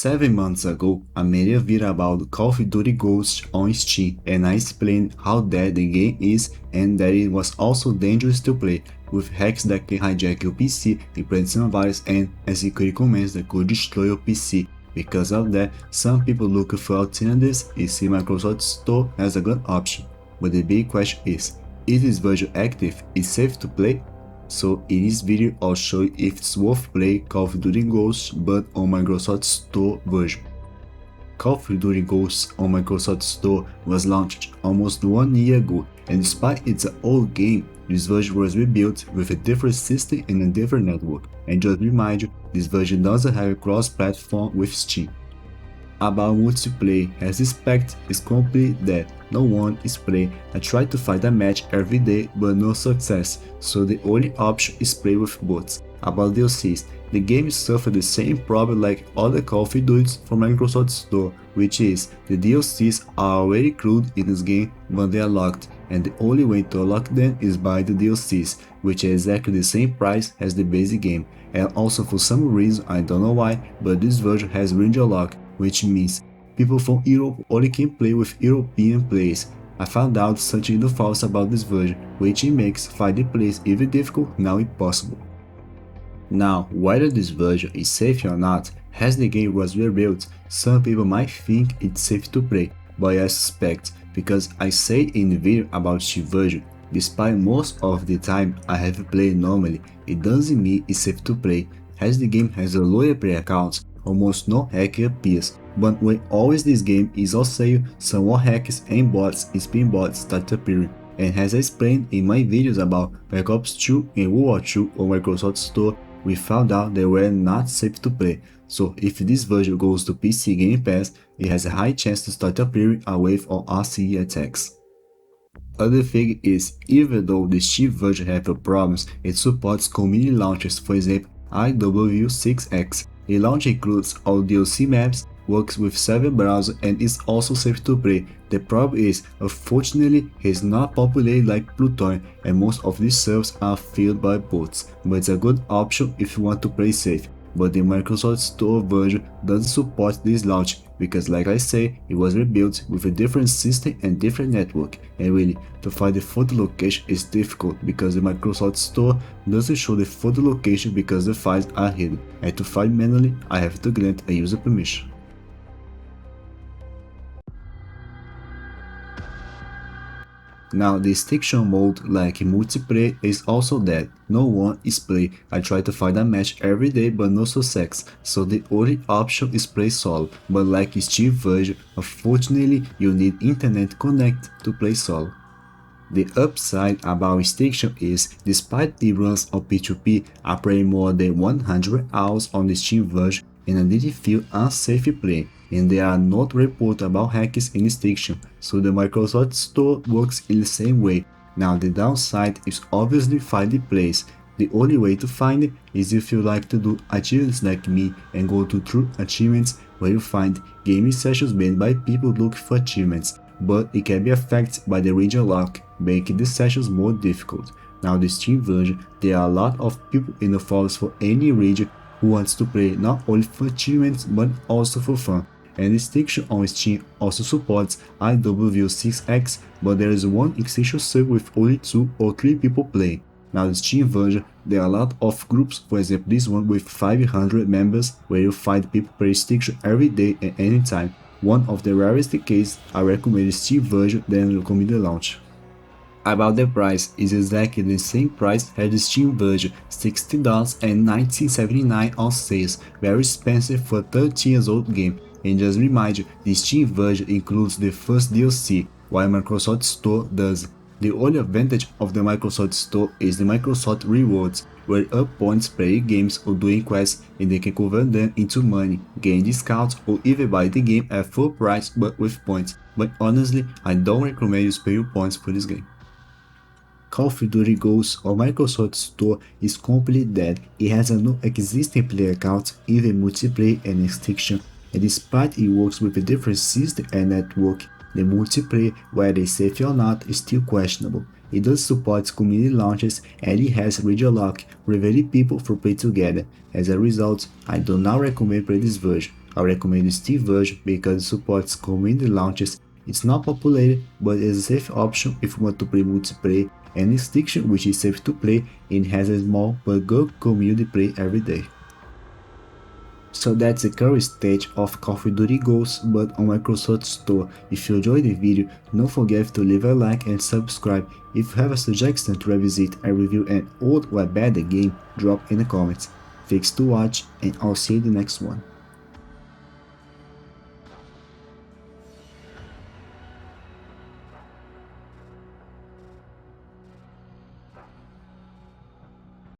7 months ago, I made a video about Call of Duty Ghosts on Steam and I explained how dead the game is and that it was also dangerous to play, with hacks that can hijack your PC, implant some virus and, as security commands that could destroy your PC. Because of that, some people look for alternatives and see Microsoft Store as a good option. But the big question is this version active? Is safe to play? So in this video I'll show you if it's worth playing Call of Duty Ghosts but on Microsoft Store version. Call of Duty Ghosts on Microsoft Store was launched almost 1 year ago, and despite it's an old game, this version was rebuilt with a different system and a different network, and just remind you, this version doesn't have a cross-platform with Steam. About multiplayer, as expected, is completely dead, no one is playing. I try to find a match every day but no success, so the only option is play with bots. About DLCs, the game suffered the same problem like other Call of Duties from Microsoft Store, which is the DLCs are already included in this game when they are locked, and the only way to unlock them is by the DLCs, which are exactly the same price as the basic game, and also for some reason I don't know why, but this version has region lock, which means people from Europe only can play with European players. I found out something false about this version, which makes finding players even difficult, now impossible. Now, whether this version is safe or not, as the game was rebuilt, some people might think it's safe to play, but I suspect, because I say in the video about Steam version, despite most of the time I have played normally, it doesn't mean it's safe to play, as the game has a lower player count. Almost no hacker appears, but when always this game is on sale, some more hackers and bots and spin bots start appearing, and as I explained in my videos about Black Ops 2 and World War 2 on Microsoft Store, we found out they were not safe to play, so if this version goes to PC Game Pass, it has a high chance to start appearing a wave of RCE attacks. Other thing is, even though the Steam version has problems, it supports community launchers, for example IW6X. The launcher includes all DLC maps, works with several browsers and is also safe to play. The problem is, unfortunately, it's not populated like Pluton and most of these servers are filled by bots, but it's a good option if you want to play safe. But the Microsoft Store version doesn't support this launch because, like I say, it was rebuilt with a different system and different network, and really, to find the photo location is difficult because the Microsoft Store doesn't show the photo location because the files are hidden, and to find manually, I have to grant a user permission. Now the extinction mode like multiplayer is also dead, no one is play. I try to find a match every day but no success, so the only option is play solo, but like Steam version, unfortunately you need internet connect to play solo. The upside about extinction is, despite the runs on P2P, I played more than 100 hours on the Steam version and I didn't feel unsafe playing, and there are not reports about hackers in extinction, so the Microsoft Store works in the same way. Now the downside is obviously finding plays. The only way to find it is if you like to do achievements like me and go to True Achievements, where you find gaming sessions made by people looking for achievements, but it can be affected by the region lock, making the sessions more difficult. Now the Steam version, there are a lot of people in the forums for any region who wants to play not only for achievements but also for fun. And extinction on Steam also supports IW6X, but there is one extinction server with only 2 or 3 people playing. Now the Steam version, there are a lot of groups, for example this one with 500 members, where you find people play extinction every day and anytime. One of the rarest cases, I recommend the Steam version than recommend the launch. About the price, is exactly the same price as the Steam version, $60 and $19.79 on sales, very expensive for a 13 years old game. And just remind you, the Steam version includes the first DLC, while Microsoft Store does. The only advantage of the Microsoft Store is the Microsoft Rewards, where you earn points playing games or doing quests and they can convert them into money, gain discounts or even buy the game at full price but with points. But honestly, I don't recommend you spend your points for this game. Call of Duty Ghosts on Microsoft Store is completely dead. It has a no existing player count, even multiplayer and extinction, and despite it works with a different system and network, the multiplayer, whether it's safe or not, is still questionable. It does support community launches and it has region lock, preventing people from playing together. As a result, I do not recommend play this version. I recommend the Steam version because it supports community launches. It's not popular, but it's a safe option if you want to play multiplayer and Extinction, which is safe to play and has a small but good community play every day. So that's the current state of Call of Duty Ghosts but on Microsoft Store. If you enjoyed the video, don't forget to leave a like and subscribe. If you have a suggestion to revisit and review an old or bad game, drop in the comments. Thanks to watch and I'll see you in the next one.